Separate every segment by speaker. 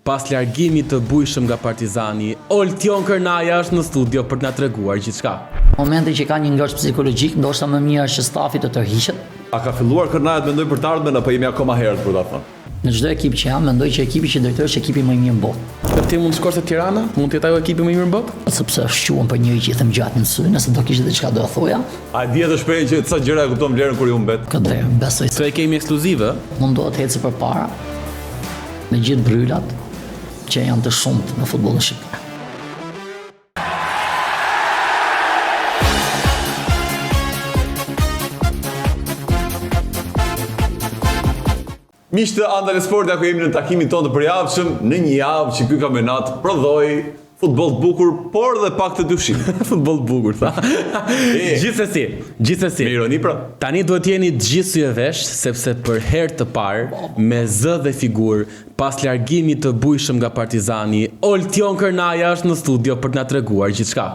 Speaker 1: Pas largimit të bujshëm nga Partizani, Oltion Kërnaja është në studio për të na treguar gjithçka.
Speaker 2: Momenti që ka një ngërç psikologjik, ndoshta më mirë është që stafi të tërhiqet.
Speaker 3: A ka filluar Kërnaja të mendoj për të ardhmen apo jemi akoma herët për ta thënë?
Speaker 2: Në çdo ekip që jam, mendoj që ekipi që drejtoj është ekipi më i mirë në botë.
Speaker 1: Ti mund të shkosh te Tirana? Mund të jetë ajo ekipi më i mirë në botë?
Speaker 2: Sepse shquam për njëri që i them gjatë në sy, nëse do kishte diçka do e thoja.
Speaker 3: A di të shpreh që ca gjëra e kupton vlerën kur ju mbet?
Speaker 2: Këtë besoj
Speaker 1: Se e kemi ekskluzive.
Speaker 2: mundohet të ecë përpara me gjithë brylat që janë të shumtë në futbollin shqiptar.
Speaker 3: Miqtë Andale Sport, ku jemi në takimin tonë të përjavshëm, në një javë që ky kampionat prodhoi futboll të bukur, por dhe pak të dyshim.
Speaker 1: Futboll të bukur, tha. Gjithsesi.
Speaker 3: Me ironi pra.
Speaker 1: Tani duhet jeni të gjithë sy e vesh, sepse për herë të parë, me zë dhe figurë, pas largimit të bujshëm nga Partizani, Oltion Kërnaja është në studio për të na treguar gjithçka.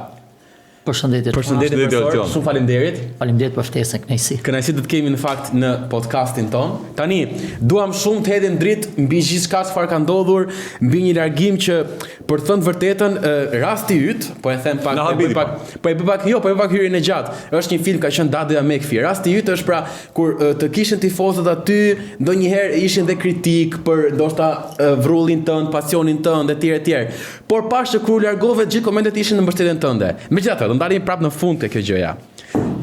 Speaker 2: Përshëndetje.
Speaker 1: Përshëndetje profesor, shumë faleminderit.
Speaker 2: Faleminderit për ftesën, kënaqësi.
Speaker 1: Kënaqësi do të kemi në fakt në podcastin ton. Tani, duam shumë të hedhim dritë mbi gjithçka çfarë ka ndodhur, mbi një largim që për të thënë vërtetën, rasti yt, po e them pak, po e bëj pak hyrjen e gjatë. Është një film ka qenë Dadja Mekfi. Rasti yt është pra kur të kishin tifozët aty, ndonjëherë ishin dhe kritik për ndoshta vrrullin tënd, pasionin tënd etj. Por pas që kur largove gjithë komentet ishin në mbështetjen tënde. Megjithatë, ndalim prapë në fund të kjo gjëja.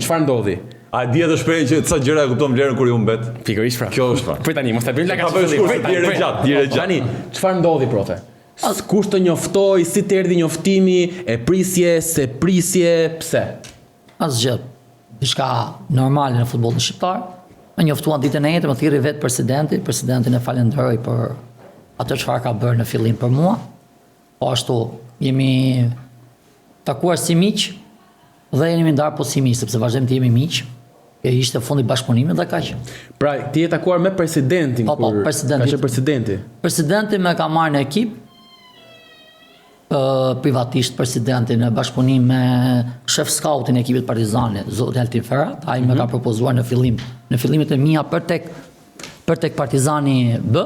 Speaker 1: Çfarë ndodhi?
Speaker 3: A di të shpreh që ca gjëra e kupton vlerën kur ju mbet?
Speaker 1: Pikërisht pra.
Speaker 3: Kjo është pra.
Speaker 1: Prit tani, mos ta bëjmë laka
Speaker 3: Dire gjatë.
Speaker 1: Tani, çfarë ndodhi profe? Kush të njoftoi, si të erdhi njoftimi, e prisje, se prisje, pse?
Speaker 2: Asgjë. Diçka normale në futbollin shqiptar. Më njoftuan ditën e njëjtë, më thirrri vetë presidentin e falenderoj për atë çfarë ka bërë në fillim për mua. Po ashtu jemi takuar si miq dhe jemi ndarë po si miq, sepse vazhdojmë të jemi miq. E ishte fundi bashkëpunimit dhe kaq.
Speaker 1: Pra, ti je takuar me presidentin kur
Speaker 2: presidenti.
Speaker 1: Ka qenë presidenti.
Speaker 2: Presidenti më ka marrë në ekip privatisht presidentin në bashkëpunim me shef scoutin e ekipit Partizani, zoti Altin Ferrat, ai më ka propozuar në fillimet e mia për tek Partizani B.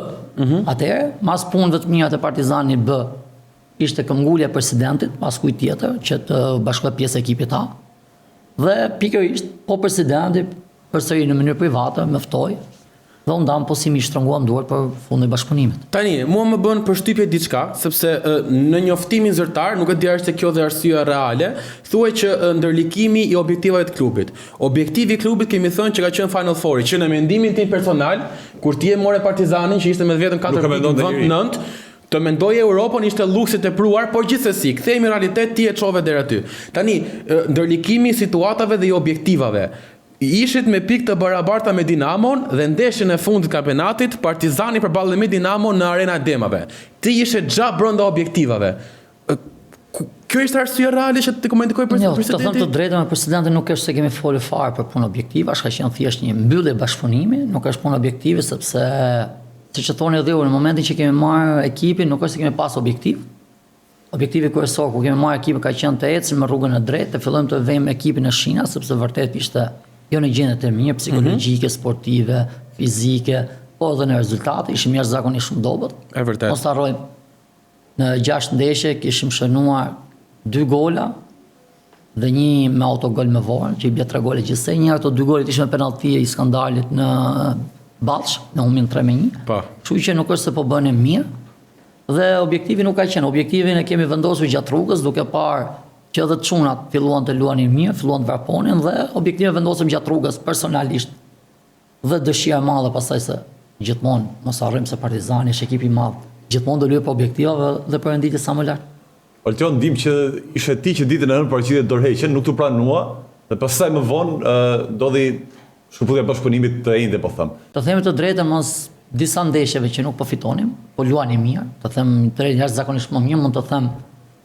Speaker 2: Atëherë, mas punëve të mia të Partizani B, ishte këmbgulja e presidentit, pas kujt tjetër që të bashkohet pjesë e ekipit A. Dhe pikërisht, po presidenti përsëri në mënyrë private më ftoi dhe unë dam po si mi shtrënguam duart për fundin e bashkëpunimit.
Speaker 1: Tani, mua më bën përshtypje diçka, sepse në njoftimin zyrtar, nuk e di është kjo dhe arsyeja reale, thuaj që ndërlikimi i objektivave të klubit. Objektivi i klubit kemi thënë që ka qenë Final Four, që në mendimin tim personal, kur ti e more Partizanin që ishte me vetëm 4.9, të mendoje Europën ishte luksit e pruar, por gjithsesi, kthehemi në realitet, ti e çove deri aty. Tani, ndërlikimi i situatave dhe i objektivave. Ishit me pikë të barabarta me Dinamon dhe ndeshjen e fundit kampionatit, Partizani përballë me Dinamo në Arena e Demave. Ti ishe gjatë brenda objektivave. Kjo është arsye reale që të komentikoj presidenti?
Speaker 2: Jo, të them të drejtën, me presidentin nuk është se kemi folur fare për punë objektive, është ka qenë thjesht një mbyllje bashkëpunimi, nuk është punë objektive sepse siç e thoni edhe në momentin që kemi marrë ekipin, nuk është se kemi pas objektiv. Objektivi kryesor kur kemi marrë ekipin ka qenë të ecim në rrugën e drejtë, të fillojmë të vëmë ekipin në shina, sepse vërtet ishte jo në gjendje të mirë psikologjike, sportive, fizike, po edhe në rezultate ishim jashtëzakonisht shumë dobët.
Speaker 1: E vërtet.
Speaker 2: Mos harrojmë, në 6 ndeshje kishim shënuar 2 gola dhe një me autogol me vorën, që i bie 3 gole gjithsej. Një ato 2 golet ishin me penallti i skandalit në Ballsh, në humbin 3-1.
Speaker 1: Po.
Speaker 2: Kështu që nuk është se po bënim mirë. Dhe objektivi nuk ka qenë. Objektivin e kemi vendosur gjatë rrugës, duke parë që edhe çunat filluan të luanin mirë, filluan të varponin dhe objektivin vendosëm gjatë rrugës personalisht. Dhe dëshira e madhe pastaj se gjithmonë mos harrojmë se Partizani është ekip i madh. Gjithmonë do luajë për objektivave dhe për renditje sa më lart.
Speaker 3: Oltion, ndim që ishe ti që ditën e hënë paraqitje dorëheqjen, nuk të pranua dhe pastaj më vonë ndodhi shkëputja bashkëpunimit të ende, po them.
Speaker 2: Të themi të drejtën, mos disa ndeshjeve që nuk po fitonim, po luanim mirë. Të them të drejtën jashtëzakonisht më mirë, mund të them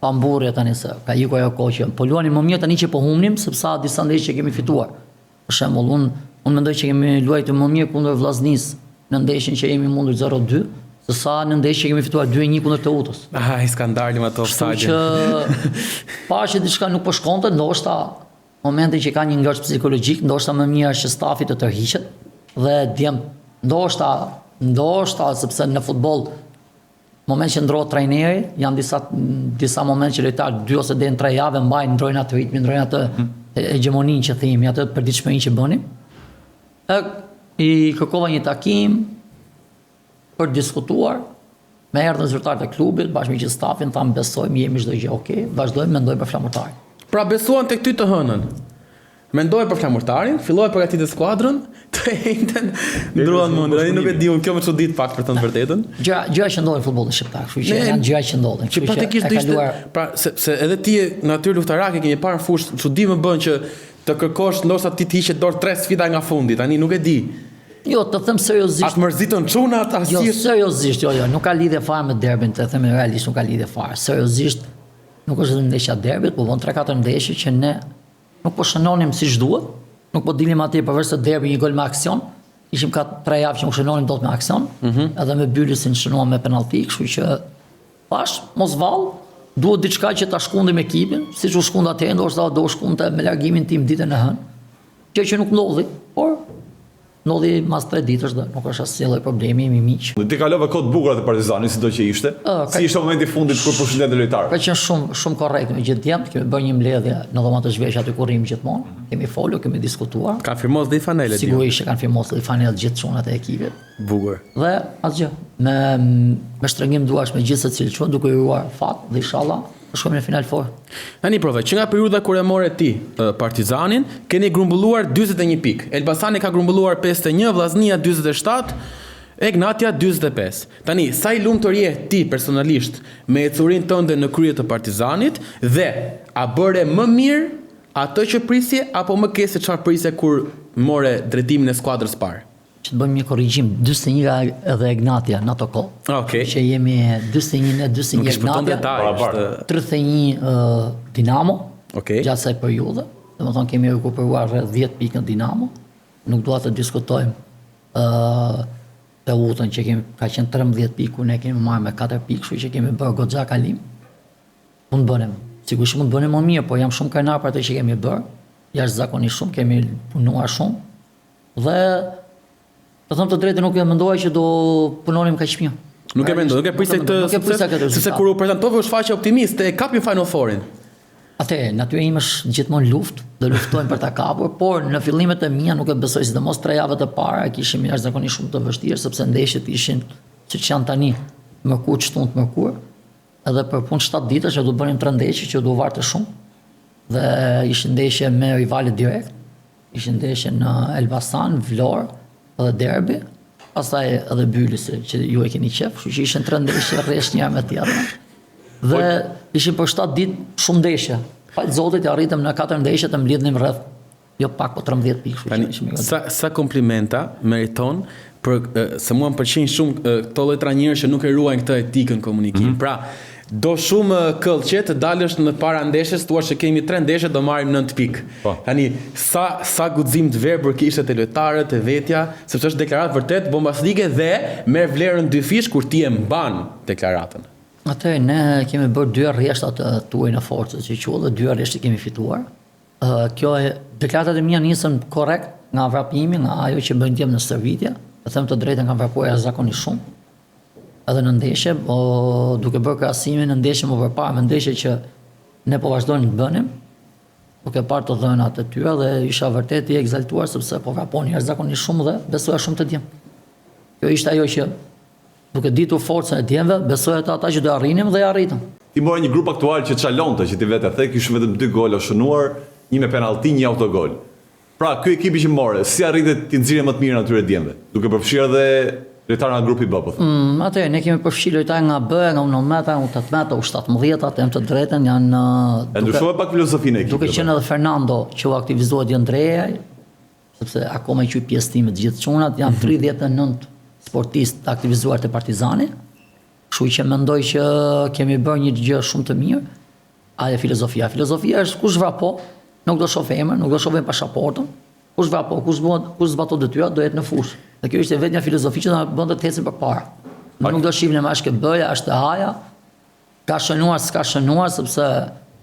Speaker 2: pa mburrje tani se ka ikur ajo kohë që po luanim më mirë tani që po humnim, sepse disa ndeshje që kemi fituar. Për shembull, unë mendoj që kemi luajtur më mirë kundër Vllaznisë në ndeshjen që jemi mundur 0-2, se sa në ndeshje që kemi fituar 2-1 kundër Teutës.
Speaker 1: I skandali me ato offside.
Speaker 2: Që që diçka nuk po shkonte, ndoshta momenti që ka një ngërç psikologjik, ndoshta më mirë është që stafi të tërhiqet dhe ndoshta sepse në futboll moment që ndrohet trajneri, janë disa moment që lojtarët 2 ose deri në 3 javë mbajnë, ndrojnë atë ritmin, ndrojnë atë hegemoninë që themi, atë përditshmërinë që bënim. I kërkova një takim për të diskutuar, me erdhën zyrtarët e klubit, bashkë me që stafin, thamë besojmë, jemi çdo gjë okay, vazhdojmë mendoj për flamurtarin.
Speaker 1: Pra besuan tek ty të hënën. Mendoj për flamurtarin, filloi përgatitje skuadrën, të njëjtën ndruan mendja. Ai nuk e di, unë kjo më çudit pak për të thënë vërtetën.
Speaker 2: Gjëra që ndodhin në futbollin shqiptar, kështu që janë gjëra që ndodhin.
Speaker 1: Që praktikisht do ishte, pra se edhe ti natyrë luftarake kemi parë në fushë, çudi më bën që të kërkosh ndoshta ti të hiqet dorë 3 sfida nga fundi, tani nuk e di.
Speaker 2: Jo, të them seriozisht.
Speaker 1: Atë mërzitën çunat,
Speaker 2: Jo, seriozisht, jo, nuk ka lidhje fare me derbin, të them realisht nuk ka lidhje fare. Seriozisht, nuk është vetëm ndeshja derbit, po von 3-4 ndeshje që ne nuk po shënonim siç duhet, nuk po dilim atje përveç se derbi një gol me aksion. Ishim ka 3 javë që nuk shënonim dot me aksion, edhe me Bylisin shënuam me penallti, kështu që pash, mos vall, duhet diçka që ta shkundim ekipin, siç u shkund atje, ndoshta do u shkunte me largimin tim ditën e hënë. Gjë që nuk ndodhi, por ndodhi mas 3 ditësh dhe nuk është asnjë lloj problemi, jemi miq.
Speaker 3: Ti kalove kohë të bukura të Partizanit, sido që ishte. Si ishte momenti i fundit kur përshëndetë lojtarët?
Speaker 2: Ka qenë shumë korrekt me gjithë djemt, kemi bërë një mbledhje në dhomat të zhvesh aty ku rrim gjithmonë. Kemi folur, kemi diskutuar.
Speaker 1: Kanë firmos dhe i fanelet.
Speaker 2: Sigurisht që kanë firmos dhe i fanelet gjithë çunat e ekipit.
Speaker 1: Bukur.
Speaker 2: Dhe asgjë, me shtrëngim duash me gjithë secili çun, duke uruar fat dhe inshallah shkojmë në final fort.
Speaker 1: Tani prove, që nga periudha kur e more ti Partizanin, keni grumbulluar 41 pikë. Elbasani ka grumbulluar 51, Vllaznia 47, Egnatia 45. Tani, sa i lumtur je ti personalisht me ecurinë tënde në krye të Partizanit dhe a bëre më mirë ato që prisje apo më keq se çfarë prisje kur more drejtimin e skuadrës parë?
Speaker 2: Që të bëjmë një korrigjim, 41 edhe Egnatia në ato kohë.
Speaker 1: Okej.
Speaker 2: Që jemi 41 Egnatia, 31 Dinamo, gjatë asaj periudhe. Domethënë kemi rekuperuar rreth 10 pikë në Dinamo. Nuk dua të diskutojmë të utën që ka qenë 13 pikë, ne kemi marrë me 4 pikë, kështu që kemi bërë goxha kalim. Mund bënem, sigurisht mund bënem më mirë, por jam shumë krenar për atë që kemi bërë. Jashtëzakonisht shumë, kemi punuar shumë. Dhe të them të drejtë nuk e mendoja që do punonim kaq mirë.
Speaker 1: Nuk e mendoj, nuk e prisja këtë, sepse kur u prezantove u shfaqe optimist e kapin Final Fourin.
Speaker 2: Atëherë, natyra ime është gjithmonë luftë, do luftojmë për ta kapur, por në fillimet e mia nuk e besoj, sidomos 3 javët e para kishim jashtëzakonisht shumë të vështirë sepse ndeshjet ishin siç janë tani, mërkur çtunt mërkur. Edhe për punë 7 ditësh që do bënim 3 ndeshje që do varte shumë. Dhe ishin ndeshje me rivalet direkt, ishin ndeshje në Elbasan, Vlorë, edhe derbi, pastaj edhe Bylisi që ju e keni qef, kështu që ishin 3 ndeshje rresht njëra me tjetrën. Dhe ishin për 7 ditë shumë ndeshje. Fal Zotit arritëm në 4 ndeshje të mblidhnim rreth jo pak po 13 pikë, kështu që
Speaker 1: sa komplimenta meriton për se mua më pëlqejnë shumë këto lloj trajnerësh që nuk e ruajnë këtë etikën komunikim. Pra, do shumë këllqe të dalësh në para ndeshjes, thua që kemi 3 ndeshje do marrim 9 pikë. Tani sa guxim të verbër kishte te lojtarët e vetja, sepse është deklaratë vërtet bombastike dhe merr vlerën 2 fish kur ti e mban deklaratën.
Speaker 2: Atëherë ne kemi bërë 2 rreshta të tuaj në forcë, që quhet, dhe 2 rreshtë kemi fituar. Kjo deklaratat e mia nisën korrekt nga vrapimi, nga ajo që bëjnë djem në stërvitje. Të them të drejtën kanë vrapuar jashtëzakonisht shumë. Edhe në ndeshje, duke bërë krahasimin në ndeshje më përpara me ndeshje që ne po vazhdojmë të bënim, duke parë të dhënat e tyre dhe isha vërtet i egzaltuar sepse po vraponi jashtëzakonisht shumë dhe besoja shumë të djem. Kjo ishte ajo që duke ditur forcën e djemve, besoja të ata që do arrinim dhe arritëm.
Speaker 3: Ti more një grup aktual që çalonte, që ti vetë e the, kishte vetëm 2 gola shënuar, një me penallti, një autogol. Pra, ky ekipi që more, si arritet ti nxirje më të mirë atyre djemve, duke përfshirë edhe lojtarë nga grupi B, po them.
Speaker 2: Atëherë ne kemi përfshirë lojtarë nga B, nga U19, U18, U17, them të drejtën janë
Speaker 3: E ndryshoi pak filozofinë e ekipit.
Speaker 2: Duke qenë edhe Fernando që u aktivizuar dje Andrea, sepse akoma i quaj pjesë time të gjithë çunat, janë 39 sportistë të aktivizuar të Partizani, kështu që mendoj që kemi bërë një gjë shumë të mirë. Ajo filozofia. Filozofia është kush vrapo, nuk do shoh emrin, nuk do shoh pasaportën. Kush vrapo, kush zbaton detyrat, do jetë në fushë. Dhe kjo ishte vetëm një filozofi që na bën të ecim përpara. Nuk do shihnim më as ke bëja, as të haja. Ka shënuar, s'ka shënuar, sepse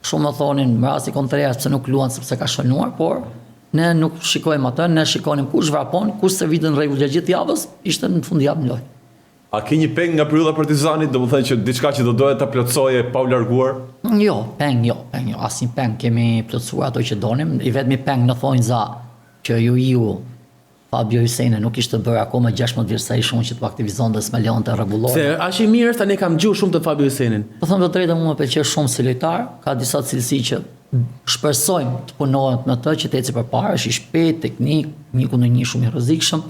Speaker 2: shumë më thonin në rasti kontrar se nuk luan sepse ka shënuar, por ne nuk shikojmë atë, ne shikonim kush vrapon, kush servitën rregull gjatë gjithë javës, ishte në fundjavë në lojë.
Speaker 3: A ke një peng nga periudha Partizanit, domethënë që diçka që do doja ta plotësoje pa u larguar?
Speaker 2: Jo, peng, asnjë peng, kemi plotësuar ato që donim, i vetmi peng në thonjza që ju Fabio Hysene nuk ishte bërë akoma 16 vjeç sa i shumë që të aktivizon dhe s'me të rregullore.
Speaker 1: Se aq i mirë tani kam gjuhë shumë të Fabio Hysenin.
Speaker 2: Po them të drejtën, mua më pëlqen shumë si lojtar, ka disa cilësi që shpresojmë të punohet me të, që të eci përpara, është i shpejt, teknik, 1-1 shumë i rrezikshëm.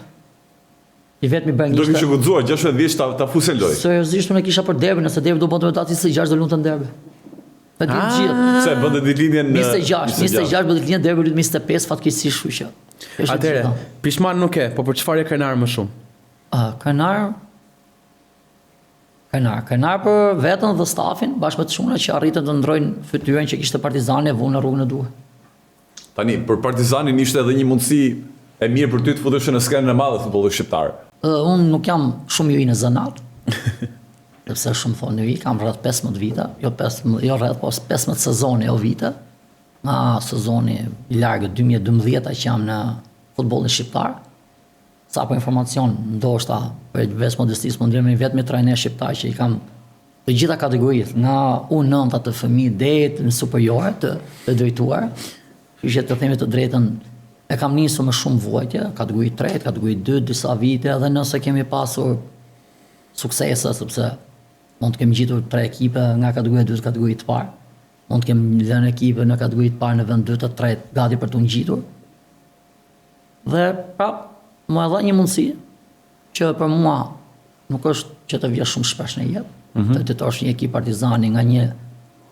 Speaker 2: I vetmi bën
Speaker 3: Do kishe guxuar 16 vjeç ta fusë lojë.
Speaker 2: Seriozisht unë kisha për derbi, nëse derbi do bënte me datë 26 do lutem derbi. Me të gjithë.
Speaker 3: Se bënte ditëlindjen
Speaker 2: 26 bënte ditëlindjen derbi lutem 25 fatkeqësisht, kështu që.
Speaker 1: Atëre, pishman nuk e, po për çfarë e krenar më shumë?
Speaker 2: Krenar për veten dhe stafin, bashkë me të shumëra që arritën të ndrojnë fytyrën që kishte Partizani e vunë në rrugën e duhur.
Speaker 3: Tani, për Partizanin ishte edhe një mundësi e mirë për ty të futesh në skenën e madhe të futbollit shqiptar.
Speaker 2: Unë nuk jam shumë i në zanat, sepse shumë thonë i kam rreth 15 vite, jo rreth, po 15 sezone o vite, nga sezoni i largët 2012 që jam në futbollin shqiptar. Sa po informacion, ndoshta për veç modestisë mund me vetëm trajner shqiptar që i kam të gjitha kategoritë, nga U9 të fëmijë deri në superiore të drejtuar. Kështu që të themi të drejtën, e kam nisur me shumë vojtje, kategori 3, kategori 2, disa vite, edhe nëse kemi pasur suksese, sepse mund të kemi gjitur 3 ekipe nga kategori 2 të kategori të parë, mund të kemi lënë ekipe në kategori të parë në vend 2 të 3 gati për të ngjitur. Dhe prap më dha një mundësi që për mua nuk është që të vjesh shumë shpesh në jetë, të detosh një ekip Partizani nga një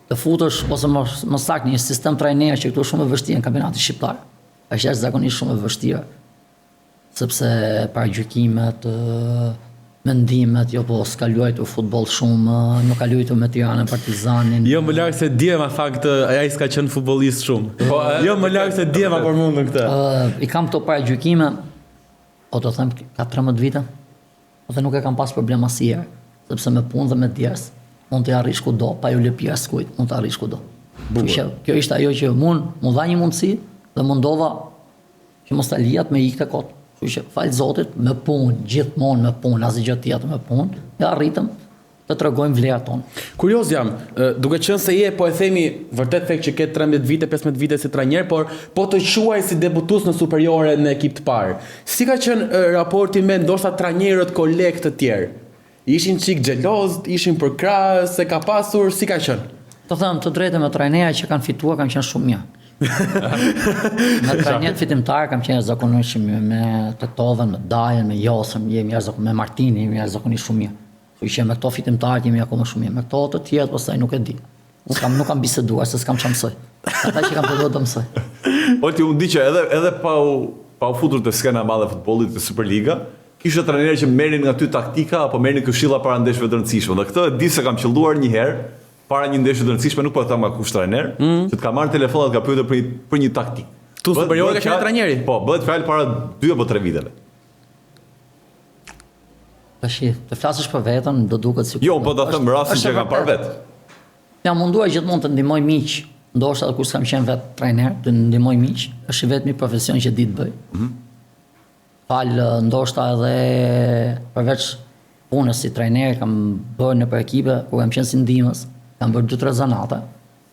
Speaker 2: të futesh ose më saktë një sistem trajner që këtu është shumë e vështirë në kampionatin shqiptar. Është jashtëzakonisht shumë e vështirë, sepse paragjykimet, mendimet, jo po s'ka luajtur futboll shumë, nuk ka luajtur me Tiranën, Partizanin.
Speaker 1: Jo më larg se Djema tha këtë, ai s'ka qenë futbollist shumë. Jo më larg se Djema për mundën këtë.
Speaker 2: I kam këto paragjykime, po të them ka 13 vite, dhe nuk e kam pas problem asnjëherë, sepse me punë dhe me djers mund të arrish kudo, pa ju lëpir askujt, mund të arrish kudo. Kjo ishte ajo që mu dha një mundësi dhe mundova që mos ta lijat me ikte kot. Kështu që fal Zotit, me punë, gjithmonë me punë, asgjë gjë tjetër me punë, dhe arritëm të tregojmë vlerat tonë.
Speaker 1: Kurioz jam, duke qenë se je, po e themi, vërtet thek që ke 13 vite, 15 vite si trajner, por po të quaj si debutues në superiore në ekip të parë. Si ka qenë raporti me ndoshta trajnerët kolegë të tjerë? Ishin çik xheloz, ishin për krah, se ka pasur, si ka qenë?
Speaker 2: Të them të drejtën, me trajnerët që kanë fituar kanë qenë shumë mirë. Me trajnerët fitimtar kam qenë zakonisht me Tetovën, me Dajën, me Josën, me Martinin, jemi zakonisht shumë mirë. Kështu që me këto fitimtarët jemi akoma shumë mirë. Me këto të tjerë pastaj nuk e di. Nuk kam biseduar se s'kam çfarë mësoj. Ata që kam përdoruar të mësoj.
Speaker 3: Oti unë di që edhe pa u futur te skena e madhe e futbollit te Superliga, kishte trajnerë që merrin nga ty taktika apo merrin këshilla para ndeshjeve të rëndësishme. Dhe këtë e di se kam qelluar një herë para një ndeshje të rëndësishme, nuk po e them nga kush trajner, që të ka marrë telefon dhe të ka pyetur për një taktik.
Speaker 1: Tu superiore ka qenë trajneri?
Speaker 3: Po, bëhet fjalë para 2 apo 3 viteve.
Speaker 2: Tashi, të flasësh për veten, do duket si.
Speaker 3: Jo, po ta them rastin që kam parë vet.
Speaker 2: Jam munduar gjithmonë të ndihmoj miq, ndoshta edhe kur s'kam qenë vet trajner, të ndihmoj miq, është vetëm një profesion që di të bëj. Fal ndoshta edhe përveç punës si trajner kam bërë në për ekipe, kur kam qenë si ndihmës, kam bërë 2-3 zanate,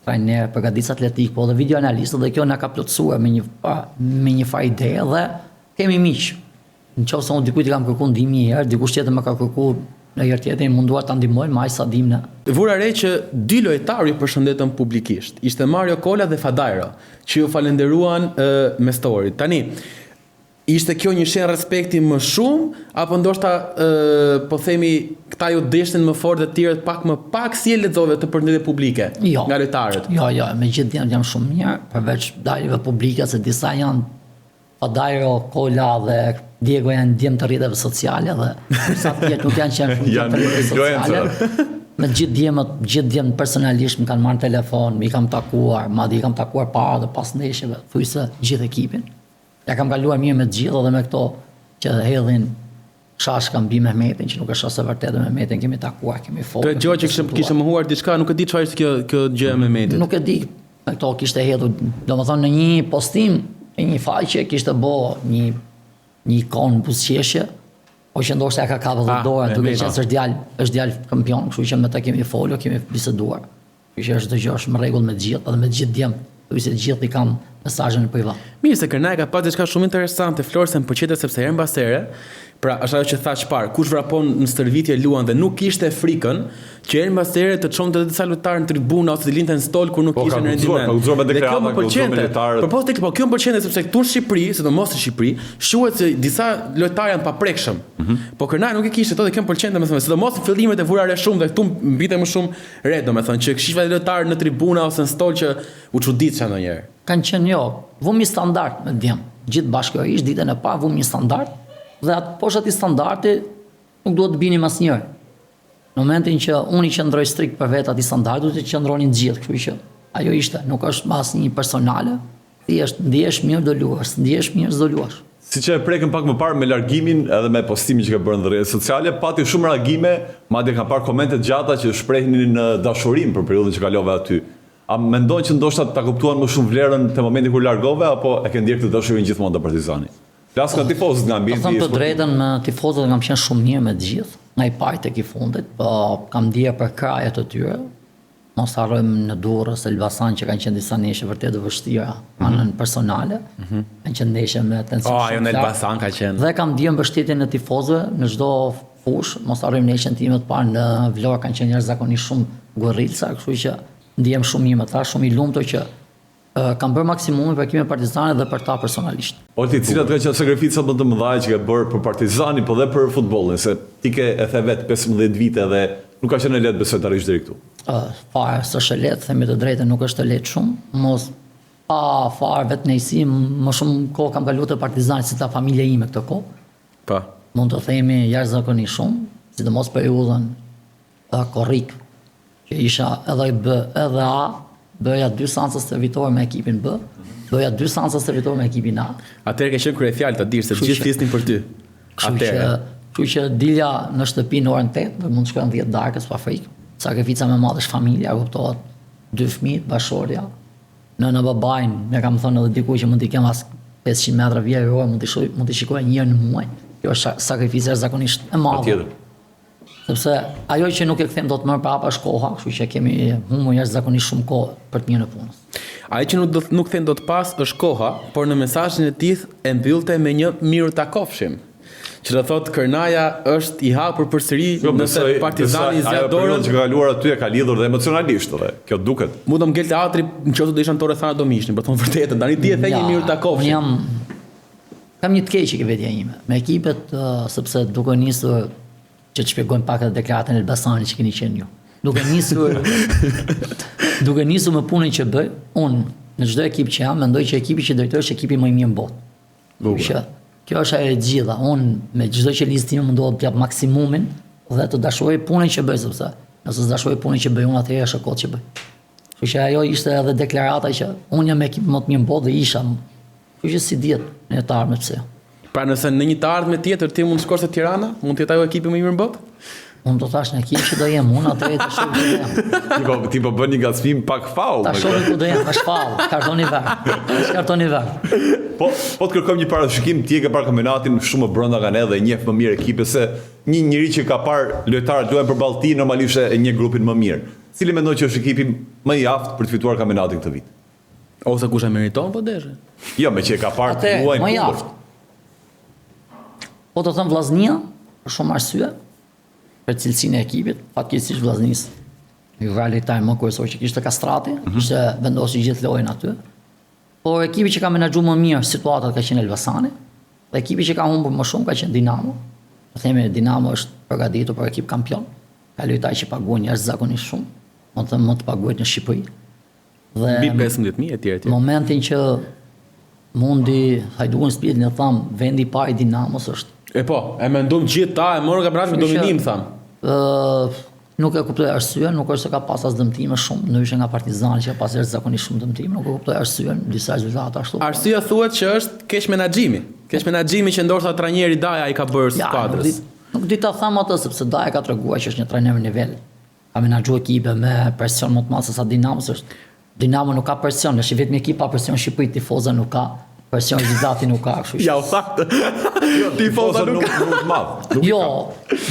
Speaker 2: trajner, përgatitës atletik, po dhe videoanalistë, dhe kjo na ka plotësuar me një farë ide dhe kemi miq. Në qoftë se unë dikujt i kam kërkuar ndihmë një herë, dikush tjetër më ka kërkuar në herë tjetër, munduar ta ndihmojmë më aq sa dim ne.
Speaker 1: Vura re që 2 lojtarë ju përshëndetën publikisht. Ishte Mario Kola dhe Fadajra, që ju falenderuan me story. Tani, ishte kjo një shenjë respekti më shumë, apo ndoshta po themi këta ju deshtin më fort dhe tjerët pak si e lexove të përshëndetje publike nga lojtarët?
Speaker 2: Jo, me gjithë jam shumë mirë, përveç daljeve publike se disa janë Fadajro, Kola dhe Diego janë djemë të rrjeteve sociale dhe sa tjerë nuk janë qenë djemë të rrjeteve sociale. Me gjithë djemë personalisht më kanë marrë telefon, më i kam takuar, madje i kam takuar para dhe pas ndeshjeve, thujse gjithë ekipin. Ja kam kaluar mirë me të gjithë dhe me këto që hedhin shashka mbi Mehmetin, që nuk është as e vërtetë, Mehmetin kemi takuar, kemi folur.
Speaker 1: Të gjë që kishte mohuar diçka, nuk e di çfarë ishte kjo gjë e Mehmetit.
Speaker 2: Nuk e di, me këto kishte hedhur, domethënë në një postim, në një faqe kishte bë një ikon buzëqeshje, Po që ndoshta e ka kapur dorën, duke qenë se është djalë kampion, kështu që me ta kemi folur, kemi biseduar. Kështu që çdo gjë është në rregull me të gjithë, edhe me të gjithë djem. Se të gjithë i kanë mesazhin në privat.
Speaker 1: Mirë, se Kërnaj ka pas diçka shumë interesante, Flor, se më pëlqente sepse herë mbas here, pra është ajo që thash parë, kush vrapon në stërvitje luan dhe nuk kishte frikën që herë mbas here të çonte disa lojtarë në tribuna ose të linte në stol kur nuk kishte rendiment. Dhe kjo më pëlqente. Po kjo më pëlqente sepse këtu në Shqipëri, sidomos në Shqipëri, shuhet se disa lojtarë janë paprekshëm. Po Kërnaj nuk e kishte ato dhe kjo më pëlqente, domethënë, sidomos në fillimet e vura re shumë dhe këtu mbite më shumë re, domethënë, që kishte lojtarë në tribuna ose në stol që u çuditësha ndonjëherë.
Speaker 2: Kanë qenë vumi standard me djem. Gjithë bashkërisht ditën e parë vumi standard dhe atë poshtë atij standardi nuk duhet të bini asnjëherë. Në momentin që unë i qëndroj strikt për vetë atij standardi, duhet të qëndronin të gjithë, kështu që ajo ishte, nuk është asnjë personale, thjesht ndihesh mirë do luash, ndihesh mirë s'do luash.
Speaker 3: Siç e prekëm pak më parë me largimin edhe me postimin që ka bërë në rrjetet sociale, pati shumë reagime, madje ka parë komente gjata që shprehnin dashurinë për periudhën që kalove aty. A mendon që ndoshta ta kuptuan më shumë vlerën te momenti kur largove apo e ke ndjer këtë dashurinë gjithmonë te Partizani? Flas nga tifozët nga ambienti.
Speaker 2: Të drejtën, tifozët kam qenë shumë mirë me të gjithë, nga i pari tek i fundit, po kam ndjer për krajet të tyre. Mos harrojmë në Durrës, Elbasan që kanë qenë disa neshë vërtet të vështira, anën personale, kanë qenë neshë me tension
Speaker 1: shumë. Ajo në Elbasan ka qenë.
Speaker 2: Dhe kam ndjer mbështetjen e tifozëve në çdo fushë, mos harrojmë neshën time të parë në Vlorë kanë qenë jashtëzakonisht shumë gorrilca, kështu që ndihem shumë mirë me ta, shumë i lumtur që kam bërë maksimumin për ekipin e Partizanit dhe për ta personalisht.
Speaker 3: Olti, cilat kanë qenë sakrificat më të mëdha që ke bërë për Partizanin, po dhe për futbollin, se ti ke e the vetë 15 vite dhe nuk ka qenë lehtë besoj të arrish deri këtu.
Speaker 2: Fare, s'është lehtë, themi të drejtën, nuk është lehtë shumë. Mos pa fare vetë nejsi, më shumë kohë kam kaluar te Partizani si ta familja ime këtë kohë.
Speaker 1: Po.
Speaker 2: Mund të themi jashtëzakonisht shumë, sidomos periudhën korrik, që isha edhe B edhe A, bëja 2 seanca stërvitore me ekipin B, bëja 2 seanca stërvitore me ekipin A.
Speaker 1: Atëherë ke qenë kryefjalë të dirë se të gjithë flisnin për ty.
Speaker 2: Kështu që dilja në shtëpi në orën 8, dhe mund të shkojmë 10 darkës pa frikë. Sakrifica më e madhe është familja, kuptohet, 2 fëmijë, bashorja. Në babajin, më kam thënë edhe diku që mund t'i kem as 500 metra vjerë, mund t'i shikoj një herë në muaj. Kjo është sakrificë zakonisht e madhe. Sepse ajo që nuk e kthem dot më prapa është koha, kështu që kemi humbur jashtëzakonisht shumë kohë për të mirën e punës.
Speaker 1: Ajo që nuk kthem dot pas është koha, por në mesazhin e tij e mbyllte me një miru takofshim. Që do thotë Kërnaja është i hapur përsëri nëse Partizani zgjat dorën.
Speaker 3: Ajo që ka kaluar aty e ka lidhur dhe emocionalisht edhe. Kjo duket.
Speaker 1: Mu do mgelte atri nëse do ishan torë thana do mishin, për të thonë vërtetën. Tani ti e the një miru takofshim.
Speaker 2: Kam një të keq që vetja ime me ekipet sepse duke nisur që të shpjegojmë pak edhe deklaratën e Elbasanit që keni qenë ju. Duke nisur me punën që bëj, unë në çdo ekip që jam, mendoj që ekipi që drejtoj është ekipi më i mirë në botë. Kjo është ajo e gjitha. Unë me çdo që listim mundohem të jap maksimumin dhe të dashuroj punën që bëj, sepse nëse s'dashuroj punën që bëj unë atëherë është kot që bëj. Kështu që ajo ishte edhe deklarata që unë jam ekip më të mirë në botë dhe isha. Kështu që si diet në të ardhmen pse.
Speaker 1: Pra nëse në një të ardhme tjetër ti mund të shkosh te Tirana, mund të jetë ajo ekipi më i mirë në botë?
Speaker 2: Unë do thash në ekip që do jem, unë atëherë të shoh ku do jem.
Speaker 3: Ti po bën një gacmim pak faull.
Speaker 2: Ta shohim ku do jem, është faull, kartoni vert. Është kartoni vert.
Speaker 3: Po të kërkojmë një parashikim, ti e ke parë kampionatin shumë më brenda kanë edhe njeh më mirë ekipin se një njeri që ka parë lojtarët luajnë për ballti normalisht e një grupin më mirë. Cili mendon që është ekipi më i aftë për të fituar kampionatin këtë vit?
Speaker 1: Ose kush e meriton po deshe?
Speaker 3: Jo, me që e ka parë luajnë kundër.
Speaker 2: Po të thëmë Vllaznia, për shumë arsye, për cilësinë e ekipit, fatkeqësisht Vllaznisë. Një realitet më kryesor që kishte Kastrati, kishte vendosur gjithë lojën aty. Por ekipi që ka menaxhuar më mirë situatat ka qenë Elbasani, dhe ekipi që ka humbur më shumë ka qenë Dinamo. Po themi Dinamo është përgatitur për ekip kampion. Ka lojtarë që paguajnë jashtëzakonisht shumë, mund të thëmë më të paguajnë në Shqipëri. Dhe
Speaker 1: mbi 15.000 etj.
Speaker 2: Momentin që mundi Hajdukun Splitin e tham vendi i parë i Dinamos është.
Speaker 1: E po, e mendom gjithë ta, e morën kampionatin me dominim tham.
Speaker 2: Nuk e kuptoj arsyen, nuk është se ka pas as dëmtime shumë, ndryshe nga Partizani që ka pas jashtëzakonisht shumë dëmtime, nuk e kuptoj arsyen, disa rezultate ashtu.
Speaker 1: Arsyeja thuhet që është keq menaxhimi. Keq menaxhimi që ndoshta trajneri Daja i ka bërë skuadrës.
Speaker 2: Nuk di ta them atë sepse Daja ka treguar që është një trajner në nivel. Ka menaxhuar ekipe me presion më të madh se sa Dinamo është. Dinamo nuk ka presion, është vetëm ekip pa presion Shqipëri, tifoza nuk ka. Presion Gjizati nuk ka, kështu që.
Speaker 1: Ja, u thaktë. Tifoza nuk ka.
Speaker 3: Nuk të madh.
Speaker 2: Jo,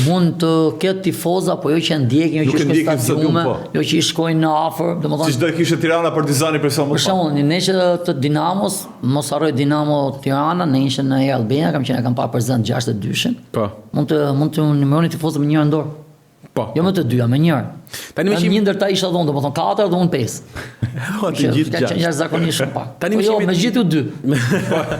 Speaker 2: mund të ketë tifoza, po jo që ndjekin, jo
Speaker 3: Nuk
Speaker 2: që
Speaker 3: e ndjekin
Speaker 2: shkojnë
Speaker 3: stadiume,
Speaker 2: stadiume,
Speaker 3: po.
Speaker 2: jo që i shkojnë në afër, domethënë.
Speaker 3: Siç do e kishte Tirana Partizani presion më
Speaker 2: Për shembull, ne që të Dinamos, mos harroj Dinamo Tirana, ne ishim në Albania, kam parë prezant 62-shin.
Speaker 1: Po.
Speaker 2: Mund të numëroni tifozët me njëra dorë.
Speaker 1: Po.
Speaker 2: Jo me të dyja, me njëra.
Speaker 1: Tani me
Speaker 2: Një
Speaker 1: qim
Speaker 2: ndër ta isha dhonë, domethënë 4 dhe unë 5.
Speaker 1: të gjithë
Speaker 2: Ka
Speaker 1: gjashtë.
Speaker 2: qenë zakonisht shumë pak.
Speaker 1: Tani
Speaker 2: Po
Speaker 1: me
Speaker 2: jo,
Speaker 1: qimi-
Speaker 2: me gjithë u dy.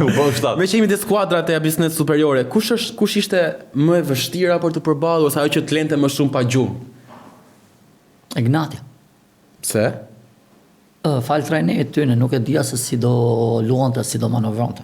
Speaker 3: U bë 7.
Speaker 1: Me që jemi të skuadrat e biznes superiore, kush ishte më e vështira për të përballur ose ajo që të lente më shumë pa gjumë?
Speaker 2: Ignatia.
Speaker 1: Pse?
Speaker 2: Fal trajnerit tyne, nuk e dija se si do luante, si do manovronte.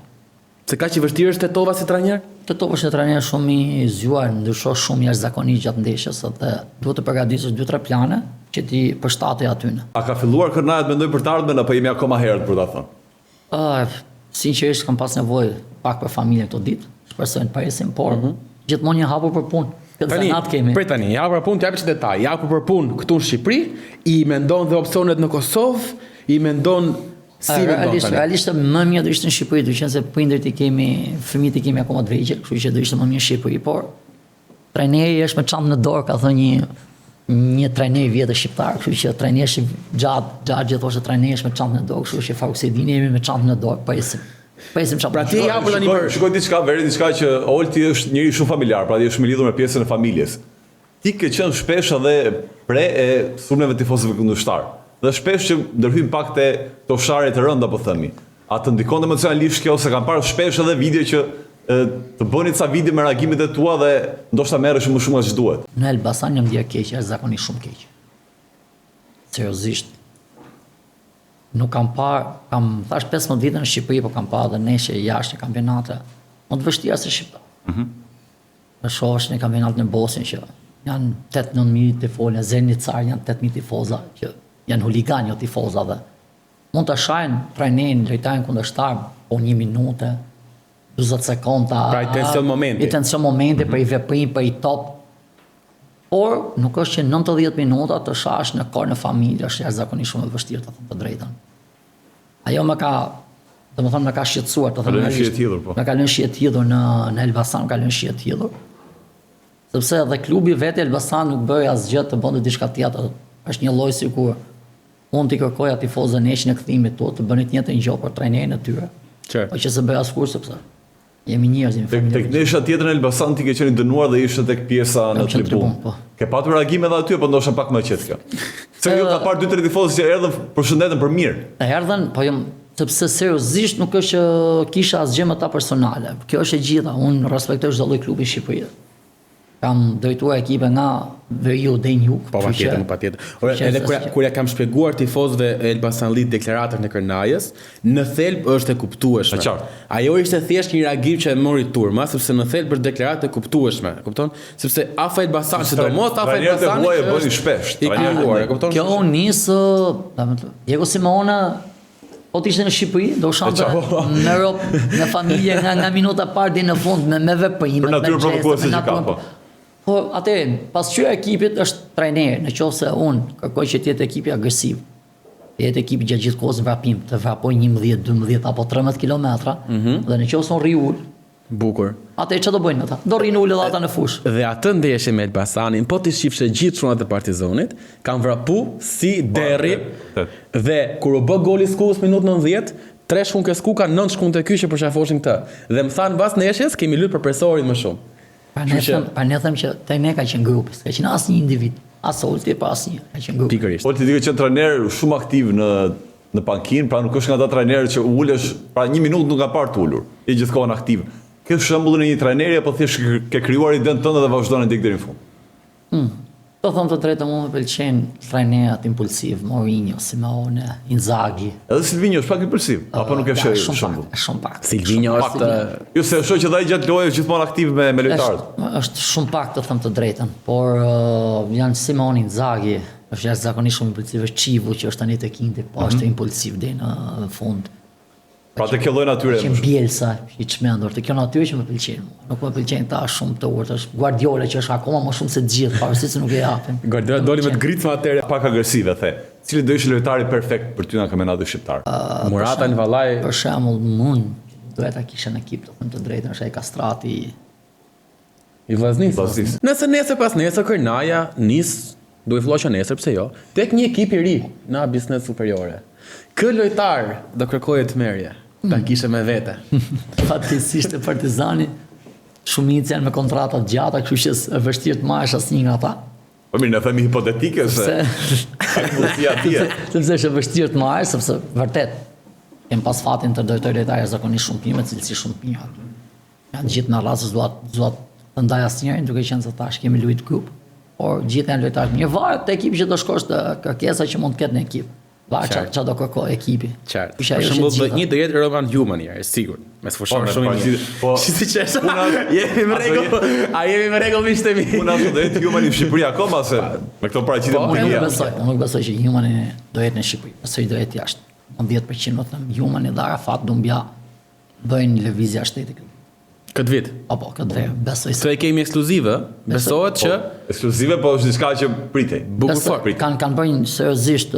Speaker 1: Se ka që i vështirë është Tetova si trajner?
Speaker 2: Tetova është një trajner shumë i zgjuar, ndryshon shumë jashtëzakonisht gjatë ndeshjes, dhe duhet të përgatitesh 2-3 plane që ti përshtatej atyne.
Speaker 3: A ka filluar Kërnaja të mendoj për të ardhmen apo jemi akoma herët për ta thënë?
Speaker 2: Sinqerisht kam pas nevojë pak për familjen këto ditë, shpresoj të parisim, por gjithmonë një hapur për punë. Këtë zanat kemi.
Speaker 1: Prej tani, ja për punë, t'japë që detaj, ja për punë këtu në Shqipëri, i mendon dhe opsionet në Kosovë, i mendon si mendon tani.
Speaker 2: Realisht më mirë do ishte në Shqipëri, do qenë se prindërit i kemi, fëmijët i kemi akoma të vegjël, kështu që do ishte më mirë në Shqipëri, por trajneri është me çantë në dorë, ka thënë një trajner i vjetër shqiptar, kështu që trajneri gjatë gjithë është trajneri është me çantë në dorë, kështu që Fauksedini jemi me çantë në dorë, presim çfarë.
Speaker 1: Pra ti ja për tani për
Speaker 3: Shikoj diçka, veri diçka që Olti është njëri shumë familjar, pra ti është me lidhur me pjesën e familjes. Ti ke qenë shpesh edhe pre e sulmeve tifozëve kundërshtar. Dhe shpesh që ndërhyjmë pak te to fsharje të rënda, po themi. A të ndikon emocionalisht kjo, se kam parë shpesh edhe video që të bëni ca video me reagimet e tua dhe ndoshta merresh më shumë nga ç'duhet.
Speaker 2: Në Elbasan jam ndjer keq, është zakonisht shumë keq. Seriozisht. Nuk kam parë, thash 15 vite në Shqipëri, po kam parë edhe neshje jashtë kampionate, më të vështira se shqiptar. Në shohësh në kampionat në Bosnjë që janë 8-9.000 tifozë, Zenicar janë 8.000 tifoza që janë huligan, jo tifoza dhe mund të shajnë trajnerin, lojtarin kundërshtar po 1 minutë, 40 sekonda.
Speaker 1: Pra i tension momenti.
Speaker 2: I tension momenti për i veprim, për i top. Por nuk është që 90 minuta të shash në korë në familje, është jashtëzakonisht shumë e vështirë, të thënë të drejtën. Ajo më ka shqetësuar, të thënë
Speaker 3: Ka lënë shihet hidhur, po.
Speaker 2: Më ka lënë shihet hidhur në Elbasan, ka lënë shihet hidhur. Sepse edhe klubi vetë Elbasan nuk bëri asgjë të bënte diçka tjetër. Është një lloj sikur unë t'i kërkoja tifozën neshin e kthimit tu të bëni të njëjtën gjë për trajnerin e tyre.
Speaker 1: Qartë.
Speaker 2: Po që se bëj askur sepse jemi njerëz, jemi
Speaker 3: Tek
Speaker 2: familje.
Speaker 3: nesha tjetër në Elbasan ti ke qenë i dënuar dhe ishte tek pjesa në
Speaker 2: qenë
Speaker 3: tribun.
Speaker 2: tribun, po.
Speaker 3: Ke patur reagime edhe aty apo ndoshta pak më qetë kjo? Se jo ka parë 2-3 tifozë që erdhën përshëndetën për mirë.
Speaker 2: E erdhen, po jam sepse seriozisht nuk është që kisha asgjë me ta personale. Kjo është e gjitha, unë respektoj çdo lloj klubi në Shqipëri. Kam drejtuar ekipe nga veriu deri në jug.
Speaker 1: Po
Speaker 2: kështu që-
Speaker 1: patjetër. Ore,
Speaker 2: që
Speaker 1: edhe
Speaker 2: është
Speaker 1: kur ja kam shpjeguar tifozëve e Elbasanlit deklaratën e Kërnajës, në thelb është e kuptueshme.
Speaker 3: E qartë.
Speaker 1: Ajo ishte thjesht një reagim që e mori turma, sepse në thelb është deklaratë e kuptueshme, e kupton? Sepse AFA Elbasan, sidomos AFA
Speaker 3: trajnerët e
Speaker 1: Elbasan
Speaker 3: huaj e bënin shpesh,
Speaker 1: I
Speaker 3: trajnerët e
Speaker 1: krijuar,
Speaker 3: huaj.
Speaker 1: e kupton?
Speaker 2: Kjo unë nisë, Diego Simeone, po t'ishte në Shqipëri, do shante në Europë, në familje nga minuta parë deri në fund me veprime.
Speaker 3: Për natyrë provokuese që ka, po.
Speaker 2: Po atëherë, pasqyra e ekipit është trajner, nëse unë kërkoj që të jetë ekipi agresiv. Të jetë ekipi gjatë gjithë kohës vrapim, të vrapoj 11, 12 apo 13 kilometra, dhe nëse unë rri ul,
Speaker 1: Bukur.
Speaker 2: atëherë çfarë do bëjnë ata? Do rrinë ulë ata në fushë.
Speaker 1: Dhe atë ndeshje me Elbasanin, po ti shifshe gjithë çunat e Partizanit, kanë vrapu si derri dhe kur u bë goli Skukës minut 90, 3 shkun ke Skuka, 9 shkun te ky që përshafoshin këtë. Dhe më thanë mbas ndeshjes kemi luajtur për presorin më shumë.
Speaker 2: Pa ne them që te ne ka qenë grupi, ka qenë asnjë individ, as Olti, pa asnjë, ka qenë grup.
Speaker 1: Pikërisht.
Speaker 3: Olti ti ke qenë trajner shumë aktiv në pankinë, pra nuk është nga ata trajnerë që ulesh, pra 1 minutë nuk ka parë të ulur. Je gjithkohon aktiv. Ke shembullin e një trajneri apo thjesht ke krijuar idenë tënde dhe vazhdon deri në fund?
Speaker 2: Do them të drejtën, mua më pëlqejnë trajnerët impulsiv, Mourinho, Simeone, Inzaghi.
Speaker 3: Edhe Silvinho është pak impulsiv, apo nuk e sheh shembull?
Speaker 2: Shumë pak.
Speaker 1: Silvinho është
Speaker 3: Jo se shoh që ai gjatë lojës gjithmonë aktiv me lojtarët.
Speaker 2: Është shumë pak të them të drejtën, por janë Simeone, Inzaghi, është jashtëzakonisht shumë impulsiv, është Chivu që është tani tek Inter, po është impulsiv deri në fund.
Speaker 3: Pra të kjo lloj natyre.
Speaker 2: Që Bielsa, i çmendur, të kjo natyrë që më pëlqen mua. Nuk më pëlqen ta shumë të urtë, është Guardiola që është akoma më shumë se të gjithë, pavarësisht se nuk e japim.
Speaker 1: Guardiola doli me të gritma atëre.
Speaker 3: Pak agresive the. Cili do ishte lojtari perfekt për ty në kampionatin shqiptar?
Speaker 1: Murata në Vallaj.
Speaker 2: Për shembull, mund doja ta kisha në ekip, të drejtën është ai Kastrati.
Speaker 1: I Vllaznis.
Speaker 3: Vllaznis.
Speaker 1: Nëse nesër pas nesër Kërnaja nis, do i vlloqa nesër, pse jo? Tek një ekip i ri në biznes superiore. Kë lojtar do kërkoje të merje, ta kishe me vete.
Speaker 2: Fatkeqësisht e Partizani shumica janë me kontrata të gjata, kështu që është vështirë të marrësh asnjë nga ata.
Speaker 3: Po mirë, në themi hipotetike se ka mundësia atje.
Speaker 2: Sepse është vështirë të marrësh, sepse vërtet kem pas fatin të ndërtoj lojtarë zakonisht shumë të mirë, me cilësi shumë të mira. Janë gjithë në rrasës duat të ndaj asnjërin, duke qenë se tash kemi luajt grup, por gjithë janë lojtarë të mirë. Varet te ekipi që do shkosh, të kërkesa që mund të ketë në ekip. Varet çfarë do kërkoj ekipi.
Speaker 1: Qartë.
Speaker 2: Kisha
Speaker 1: Për
Speaker 2: ajo
Speaker 1: shembull,
Speaker 2: që gjitha.
Speaker 1: një do jetë Roman Human është sigurt. Me sfushon shumë i mirë.
Speaker 3: Po,
Speaker 1: Si qesh? Jemi në rregull. A jemi në rregull miq të mi?
Speaker 3: unë ashtu do jetë Humani në Shqipëri akoma se me këto paraqitje
Speaker 1: Po,
Speaker 3: më të
Speaker 2: Unë
Speaker 3: mira.
Speaker 2: nuk besoj që Humani do jetë në Shqipëri. Besoj do jetë jashtë. 10% më them Humani dhe Arafat do mbja bëjnë lëvizje shtetit.
Speaker 1: Këtë vit.
Speaker 2: Apo këtë verë, besoj se
Speaker 1: Se e kemi ekskluzive, besohet që
Speaker 3: Ekskluzive, po është diçka që pritej.
Speaker 1: bukur fort.
Speaker 2: kanë bëjnë seriozisht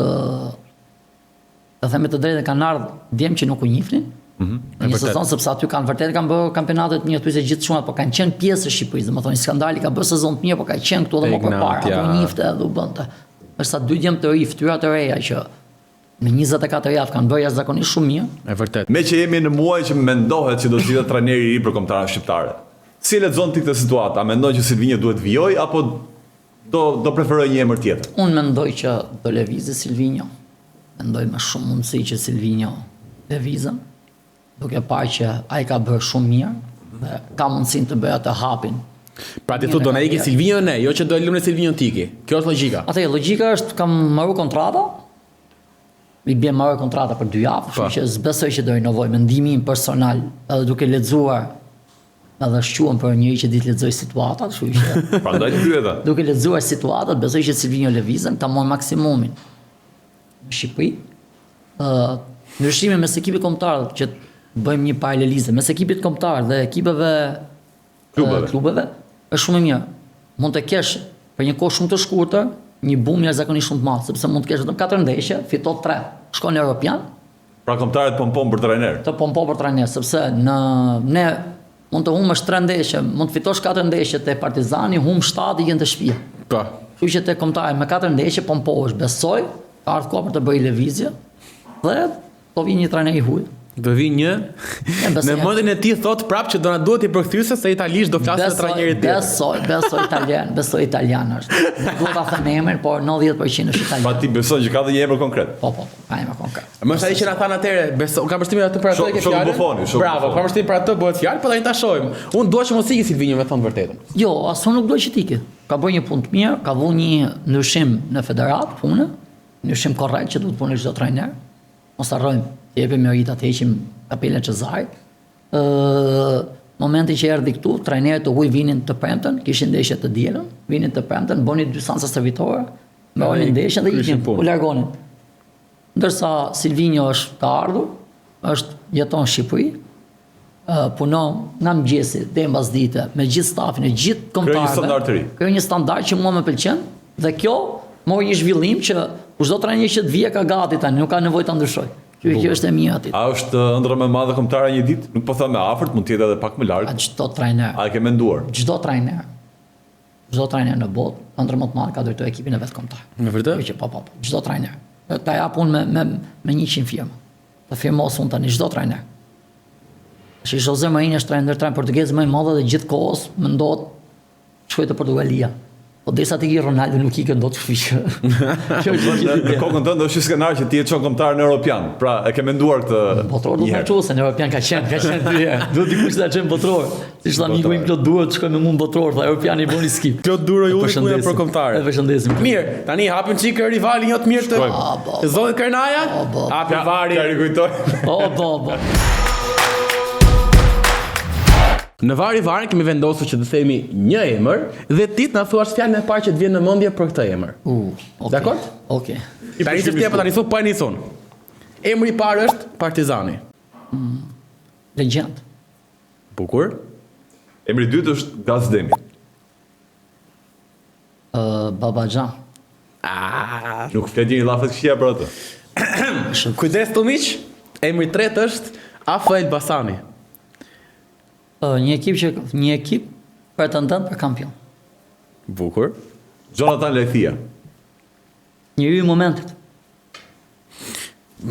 Speaker 2: të themi të drejtë kanë ardhur djem që nuk u njihnin. Në një sezon sepse aty vërtet kanë bërë kampionate të mira, se gjithë shumë, po kanë qenë pjesë e Shqipërisë, domethënë Skandali ka bërë sezon të mirë, po ka qenë këtu edhe më përpara, apo njifte edhe u bënte. Është sa 2 djem të ri, fytyra të reja që në 24 javë kanë bërë jashtëzakonisht shumë mirë.
Speaker 1: E vërtet.
Speaker 3: Me që jemi në muaj që mendohet që do të zgjidhet trajneri i ri për kombëtarën shqiptare. Si e lexon ti këtë situatë? A mendon që Silvinjo duhet vijoj apo do preferoj një emër tjetër?
Speaker 2: Unë mendoj që do lëvizë Silvinjo. Mendoj me shumë mundësi që Silvinjo lëvizën, duke parë që ai ka bërë shumë mirë dhe ka mundësinë të bëjë atë hapin.
Speaker 1: Pra ti thotë do na ikë Silvinjo ne, jo që do e lëmë Silvinjo tiki. Kjo është logjika.
Speaker 2: Atë logjika është kam marrë kontrata. I bie marrë kontrata për 2 javë, kështu që s'besoj që do rinovoj. Mendimi im personal, edhe duke lexuar edhe shquam për njëri që ditë lexoj situatat, kështu që
Speaker 3: Prandaj të pyeta.
Speaker 2: duke lexuar situatat, besoj që Silvinjo lëvizën ta marrë maksimumin në Shqipëri. Ndryshimi mes ekipit kombëtar që bëjmë një paralelizëm mes ekipit kombëtar dhe ekipeve klubeve është shumë e mirë. Mund të kesh për një kohë shumë të shkurtër një bum jashtëzakonisht shumë të madh, sepse mund të kesh vetëm 4 ndeshje, fiton 3, shkon në Europian,
Speaker 3: Pra kombëtarët pompon për trajner.
Speaker 2: të pompo për trajner, sepse ne mund të humbësh 3 ndeshje, mund të fitosh 4 ndeshje te Partizani, humb 7 i jenë të shtëpia.
Speaker 1: Po.
Speaker 2: Kështu që te kombëtari me 4 ndeshje pompohesh, besoj, ka ardhur koha për të bërë lëvizje dhe do vi një trajner i huaj.
Speaker 1: Do vi një në mendjen e tij thot prapë që do na duhet i përkthyesë se italisht do flasë me trajnerin tjetër.
Speaker 2: Besoj italian është. Nuk do ta them emrin, por 90% është italian.
Speaker 3: Pa ti beson që ka dhe një emër konkret.
Speaker 2: Po, ka emër konkret.
Speaker 1: Më është ai që na than atëre, beso, kam përshtimin atë për atë që
Speaker 3: Shoku
Speaker 1: fjalën.
Speaker 3: Buffoni, shoku
Speaker 1: Bravo,
Speaker 3: Buffoni.
Speaker 1: kam përshtimin për atë bëhet fjalë, po tani ta shohim. Unë dua që mos ikë Silvinjo me thënë vërtetën.
Speaker 2: Jo, asun nuk do që tike. Ka bërë një punë të mirë, ka vënë një ndryshim në federat punë, ndryshim korrekt që duhet punë çdo trajner. Mos harrojmë, jepim merita të heqim Kapelen Çezarit. Momenti që erdhi këtu, trajnerët të huaj vinin të premten, kishin ndeshje të dielën, vinin të premten, bënin 2 seanca servitore, mbanin ndeshjen dhe ikin, u largonin. Ndërsa Silvinjo ka ardhur, jeton në Shqipëri, punon nga mëngjesi deri mbas dite me gjithë stafin e gjithë kombëtarëve.
Speaker 3: Kjo një standard të ri.
Speaker 2: Kjo një standard që mua më pëlqen dhe kjo mori një zhvillim që çdo trajner që të vijë ka gati tani, nuk ka nevojë ta ndryshoj. Kjo është e mia aty.
Speaker 3: A është ëndra më e madhe kombëtare një ditë? Nuk po them me afërt, mund të jetë edhe pak më larg.
Speaker 2: Çdo trajner.
Speaker 3: A e ke menduar?
Speaker 2: Çdo trajner në botë, ëndra më të madhe ka drejtuar ekipin e vet kombëtar.
Speaker 1: Në vërtet?
Speaker 2: Po. Çdo trajner. Ta jap unë me 100 firma. Ta firmos unë tani çdo trajner. Jose Mourinho është trajner portugez më i madh dhe gjithë kohës mendohet shkoj te Portugalia. Po desa të Ronaldo nuk ikën dot fish.
Speaker 3: Në kokën tënde është skenar që ti e çon kombëtar në Europian. Pra e ke menduar këtë?
Speaker 2: Botror do të marrë se në Europian ka qenë 2 herë. Duhet dikush ta çojë botror. Si thon miku im Klod Duro, të shkoj me mua botror, tha Europiani boni skip.
Speaker 1: Klod Duro ju punë për kombëtarë.
Speaker 2: E përshëndesim.
Speaker 1: Mirë, tani hapim çik rivalin jo të mirë të Zoti Kërnaja. Hapi vari.
Speaker 3: Ja rikujtoj.
Speaker 2: Po.
Speaker 1: Në varin kemi vendosur që të themi një emër dhe ti na thuash fjalën e parë që të vjen në mendje për këtë emër. Dakor?
Speaker 2: Okej.
Speaker 1: Tani të tepër tani thon po ani thon. Emri i parë është Partizani.
Speaker 2: Legjend.
Speaker 1: Bukur.
Speaker 3: Emri i dytë është Gazdemi.
Speaker 2: Babaxhan.
Speaker 3: Nuk flet një llafet këshia për atë.
Speaker 1: Kujdes të miq, emri i tretë është Afael Basani.
Speaker 2: Një ekip pretendent për kampion.
Speaker 1: Bukur.
Speaker 3: Jonathan Lethia.
Speaker 2: Njëri i momentit.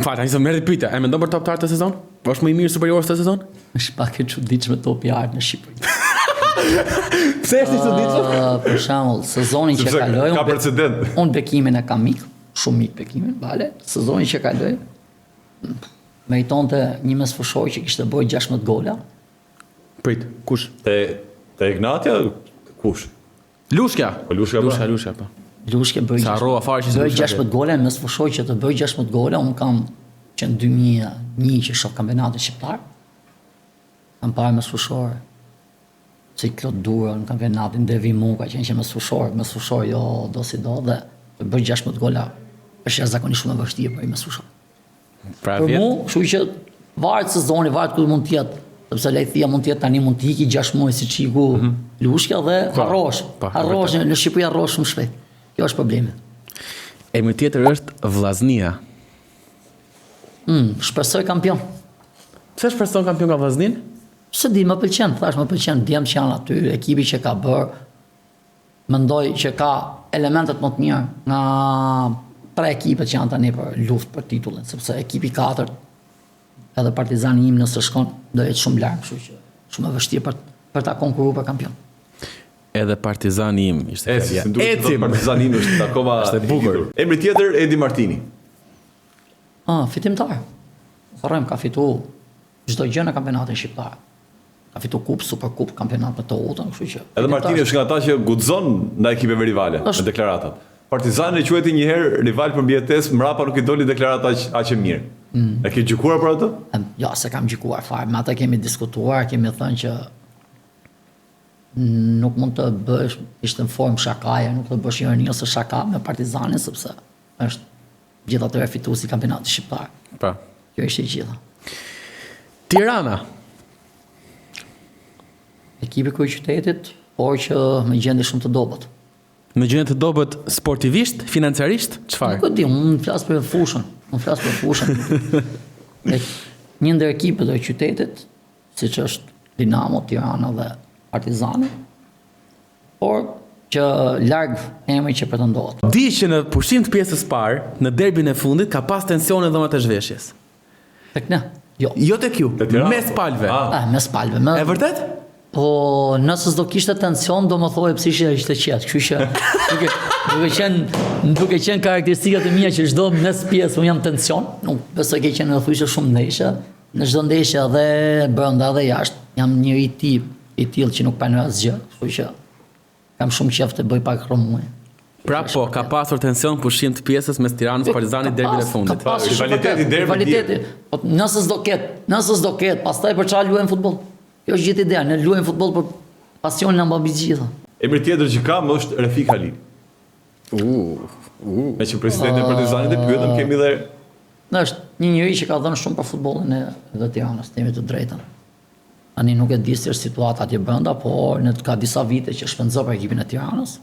Speaker 1: Tani se merri pyetja, e mendon për toptar të sezon? Është më i mirë superior të sezon?
Speaker 2: Është pak e çuditshme topi i art në Shqipëri.
Speaker 1: Pse është i çuditshëm?
Speaker 2: Për shembull, sezonin që kaloi,
Speaker 3: Ka precedent.
Speaker 2: unë Bekimin e kam mik, shumë mik Bekimin, vale. Sezonin që kaloi, meritonte një mesfushor që kishte bërë 16 gola.
Speaker 1: Prit, kush?
Speaker 3: Te Ignatia, kush?
Speaker 1: Lushkja.
Speaker 3: Po Lushkja,
Speaker 1: Lushkja po.
Speaker 2: Lushke bëri
Speaker 1: Sa harrova fare që
Speaker 2: bëri
Speaker 1: Lushkja
Speaker 2: 16 gola, në mesfushor që të bëj 16 gola, unë kam që në 2001 që shoh kampionatin shqiptar. Kam parë mesfushor si Klot Duro në kampionatin Devi Muka që që mesfushor jo do si do dhe të bëj 16 gola është jashtëzakonisht shumë e vështirë për mesfushor.
Speaker 1: Pra
Speaker 2: Për
Speaker 1: vjet.
Speaker 2: mu, kështu që varet sezoni, varet ku mund të jetë, sepse Lethia mund të jetë tani mund të iki 6 muaj si qiku Lushkja dhe harrosh.
Speaker 1: po,
Speaker 2: Harrosh në Shqipëri harrosh shumë shpejt. Kjo është problemi.
Speaker 1: Emri tjetër është Vllaznia.
Speaker 2: Shpresoj kampion.
Speaker 1: Pse shpreson kampion ka Vllaznin?
Speaker 2: Se di, më pëlqen, më pëlqen djemë që janë aty, ekipi që ka bërë, mendoj që ka elementet më të mirë nga 3 ekipet që janë tani për luftë për titullin, sepse ekipi 4 edhe Partizani im nëse shkon do jetë shumë larg, kështu që shumë e vështirë për ta konkurruar për kampion.
Speaker 1: Edhe Partizani im ishte
Speaker 3: Ecim.
Speaker 1: Ecim.
Speaker 3: Partizani im është akoma
Speaker 1: Është e bukur.
Speaker 3: Emri tjetër Edi Martini.
Speaker 2: Fitimtar. Tharrem ka fitu çdo gjë në kampionatin shqiptar. Ka fitu kupë, superkup, kampionat me të utën, kështu që.
Speaker 3: Edhe Martini është nga ata që guxon ndaj ekipeve rivale në deklaratat. Partizani e quajti një herë rival për mbijetesë, mrapa nuk i doli deklarata aq e mirë. E ke gjykuar për atë?
Speaker 2: Jo, se kam gjykuar fare, me ata kemi diskutuar, kemi thënë që nuk mund të bësh, ishte në formë shakaje, nuk të bësh ironi ose shaka me Partizanin, sepse është gjithatë fituesi i kampionatit shqiptar.
Speaker 1: Pa.
Speaker 2: Kjo ishte e gjitha.
Speaker 1: Tirana.
Speaker 2: Ekipi kryeqytetit, por që me gjendje shumë të dobët.
Speaker 1: Në gjendje të dobët sportivisht, financiarisht, çfarë?
Speaker 2: Nuk e di, unë flas për fushën. Një ndër ekipet e qytetit, siç është Dinamo, Tirana dhe Partizani, por që larg emri që pretendohet.
Speaker 1: Di që në pushim të pjesës parë, në derbin e fundit, ka pas tensione në dhomët e zhveshjes.
Speaker 2: Tek ne? Jo.
Speaker 1: Jo tek ju,
Speaker 3: Tirana?
Speaker 1: mes palve.
Speaker 2: Mes palve.
Speaker 1: E vërtet?
Speaker 2: Po, nëse s'do kishte tension, do më thojë pse ishte qetë. Kështu që duke qenë karakteristikat e mia që çdo mes pjesë unë jam tension, nuk besoj ke qenë në thujshë shumë ndeshje. Në çdo ndeshje edhe brenda edhe jashtë jam njëri i tillë që nuk pranoj asgjë. Kështu që kam shumë qejf të bëj pak rromuj.
Speaker 1: Pra po, ka pasur tension pushim të pjesës mes Tiranës Partizanit derbin e fundit.
Speaker 3: Rivaliteti derbi.
Speaker 2: Po nëse s'do ketë, pastaj për çfarë luajmë futboll? Kjo është gjithë ideja, ne luajmë futboll për pasionin e mbabi gjitha.
Speaker 3: Emri tjetër që kam është Refik Halil. Me që presidenti i Partizanit e pyetëm, kemi dhe
Speaker 2: Është një njeri që ka dhënë shumë për futbollin e Tiranës, themi të drejtën. Tani nuk e di si është situata atje brenda, por ka disa vite që shpenzon për ekipin e Tiranës.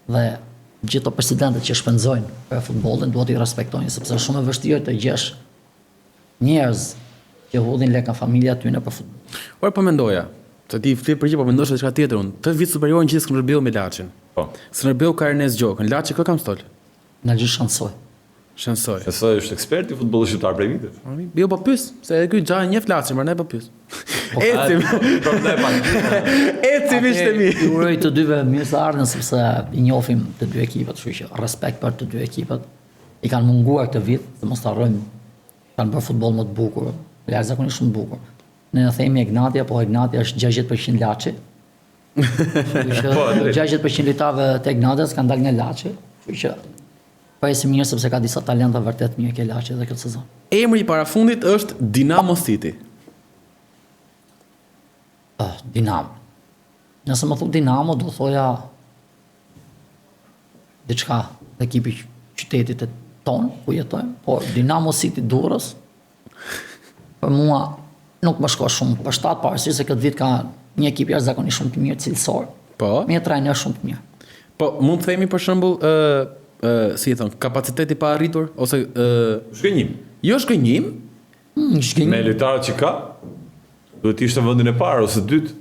Speaker 2: Dhe gjithë të presidentët që shpenzojnë për futbollin duhet i respektojnë, sepse është shumë e vështirë të gjesh njerëz që hodhin lek nga familja tyne për futboll.
Speaker 1: Por po mendoja, se ti flet për gjë, po mendosh diçka tjetër unë. 8 vit superior në gjithë Skënderbeu me Laçin.
Speaker 3: Po.
Speaker 1: Skënderbeu ka Ernest Gjokën, Laçi kë kam stol?
Speaker 2: Në gjithë shansoj.
Speaker 1: Shënsoj.
Speaker 3: Sa është ekspert i futbollit shqiptar prej viteve.
Speaker 1: Jo po pyes, se ky xha njeh Laçin, por ne po pyes. Ecim. Ecim ishte mi.
Speaker 2: Ju uroj të dyve mirë se ardhen sepse i njohim të dy ekipet, kështu që respekt për të dy ekipet. I kanë munguar këtë vit, se mos harrojmë, kanë bërë futboll më të bukur, jashtëzakonisht shumë të bukur. Ne themi Ignatia, po Ignatia është 60% Laçi. Kështu që 60% lojtarëve të Ignatias kanë dalë nga Laçi, kështu që presim mirë sepse ka disa talenta vërtet mirë ke Laçi edhe këtë sezon.
Speaker 1: Emri i parafundit është Dinamo City.
Speaker 2: Dinamo. Nëse më thu Dinamo, do thoja diçka të ekipi qytetit e ton, ku jetojmë, por Dinamo City Durrës, për mua nuk më shko shumë për shtatë, pavarësisht se këtë vit ka një ekip jashtëzakonisht shumë të mirë cilësor.
Speaker 1: Po.
Speaker 2: Me një trajner shumë të mirë.
Speaker 1: Po, mund të themi për shembull, si i thon, kapaciteti pa arritur ose
Speaker 3: Shgënjim.
Speaker 1: jo shgënjim,
Speaker 3: Me lojtarët që ka, Duhet ishte vendin e parë ose dytë.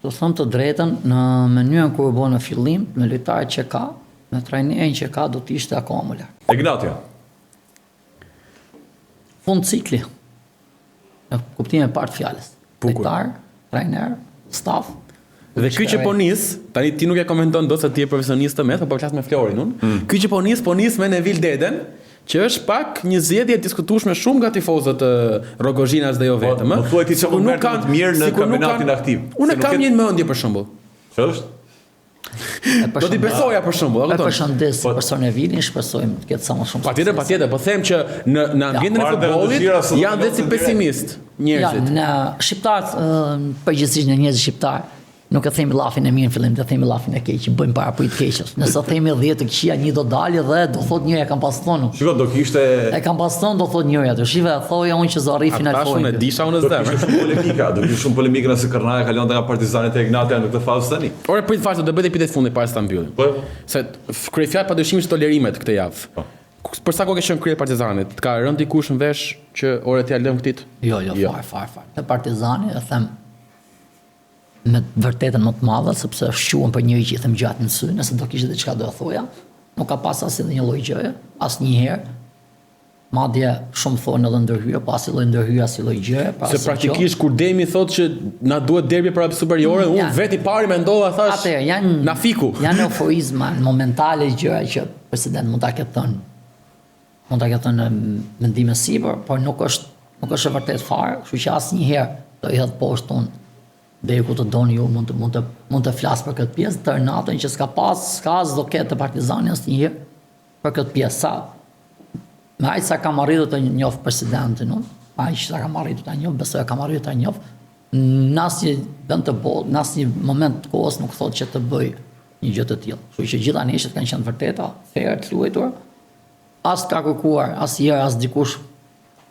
Speaker 2: Do them të drejtën, në mënyrën kur u bë në fillim, me lojtarët që ka, me trajnerin që ka, do të ishte akoma më lart.
Speaker 3: Ignatia.
Speaker 2: Fund cikli. Në kuptimin e parë të fjalës. Lojtar, trajner, staf.
Speaker 1: Dhe ky që po nis, tani ti nuk e komenton dot se ti je profesionist të po flas me Florin unë. Ky që po nis me Nevil Deden, që është pak një zgjedhje e diskutueshme shumë nga tifozët e Rogozhinas dhe jo vetëm,
Speaker 3: Po thuaj ti se nuk kanë të mirë në kampionatin aktiv.
Speaker 1: Unë kam një mendje për shembull.
Speaker 3: Ç'është?
Speaker 1: Do t'i besoja për shembull,
Speaker 2: e përshëndes personin e Nevilin, shpresojmë të ketë sa më shumë.
Speaker 1: Patjetër, po them që në ambientin e futbollit janë dhe si pesimist njerëzit.
Speaker 2: Ja, në shqiptarët, përgjithsisht në njerëzit shqiptar, nuk e themi llafin e mirë në fillim, të themi llafin e keq, bëjmë paraprit keqës. Nëse themi 10 të këqija, një do dalë dhe do thot njëri e kam pas thonë.
Speaker 3: Shiko, do kishte
Speaker 2: E kam pas thonë, do thot njëri atë. Shive, thoja unë që zarri final
Speaker 1: Ata
Speaker 2: fojnë.
Speaker 1: shumë e disha unë zemër.
Speaker 3: shumë polemika, do kishte shumë polemikë nëse Kërnaja kalonte nga Partizani te Ignatia në këtë fazë tani.
Speaker 1: Ore prit faqe do bëj epitet fundi para se ta mbyllim.
Speaker 3: Po.
Speaker 1: Se kryefjat padyshim tolerimet këtë javë. Për sa kohë ke qenë krye Partizanit, të ka rënë dikush në vesh që ore t'ja lëm këtit?
Speaker 2: Jo, fare. Te Partizani e them me vërtetën më të madhe, sepse shquan për njëri që i them gjatë në sy, nëse do kishte diçka do e thoja, nuk ka pas asnjë një lloj gjëje, asnjëherë. Madje shumë thonë edhe ndërhyrje, pas si lloj ndërhyrje, as si lloj gjëje,
Speaker 1: Se praktikisht kur Demi thotë që na duhet derbi para superiore, unë vetë i pari mendova thash.
Speaker 2: Atëherë janë
Speaker 1: na fiku.
Speaker 2: Janë euforizma momentale gjëra që president mund ta ketë thënë. Mund ta ketë thënë mendime sipër, por nuk është e vërtetë fare, kështu që asnjëherë do i hedh poshtë unë. Deri ku të doni ju mund të flas për këtë pjesë, të natën që s'ka do ketë të Partizani asnjëherë për këtë pjesë. Me aq sa kam arritur të njoh presidentin unë, aq sa kam arritur ta njoh, besoj kam arritur ta njoh. Në asnjë vend të botë, në asnjë moment të kohës nuk thotë që të bëj një gjë të tillë. Kështu që gjithë anështet kanë qenë vërteta, fair të luajtur. As ka kërkuar asnjëherë as dikush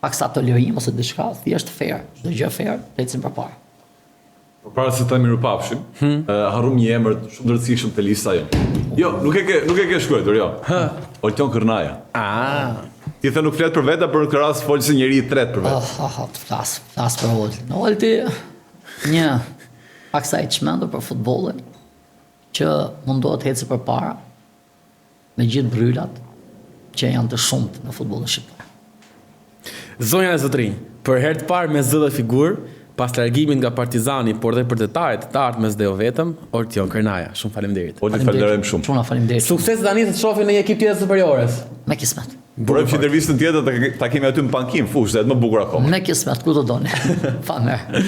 Speaker 2: paksa tolerim ose diçka, thjesht fair, çdo gjë fair, ecim përpara.
Speaker 3: Para se të mirupafshim, harrum një emër shumë të rëndësishëm të lista jonë. Jo, nuk e ke shkruar, jo. Olton Kërnaja. Ti the nuk flet për veta, për këtë rast fol si njëri i tretë për vetë.
Speaker 2: Të flas për Oltin. Olti një aksa i çmendur për futbollin që mundohet të ecë përpara me gjithë bryllat që janë të shumtë në futbollin shqiptar.
Speaker 1: Zonja e zotrinj, për herë të parë me zë dhe figurë, pas largimit nga Partizani, por dhe për detajet të ardhmes dhe jo vetëm, Olton Kërnaja. Shumë faleminderit.
Speaker 3: Olti falenderojmë shumë.
Speaker 2: Shumë faleminderit.
Speaker 1: Sukses tani të shohim në një ekip tjetër superiores.
Speaker 2: Me kismet.
Speaker 3: Burojmë që intervistën tjetër ta kemi aty në pankim, fush, dhe më bukur akoma.
Speaker 2: Me kismet, ku do doni. Fa merë.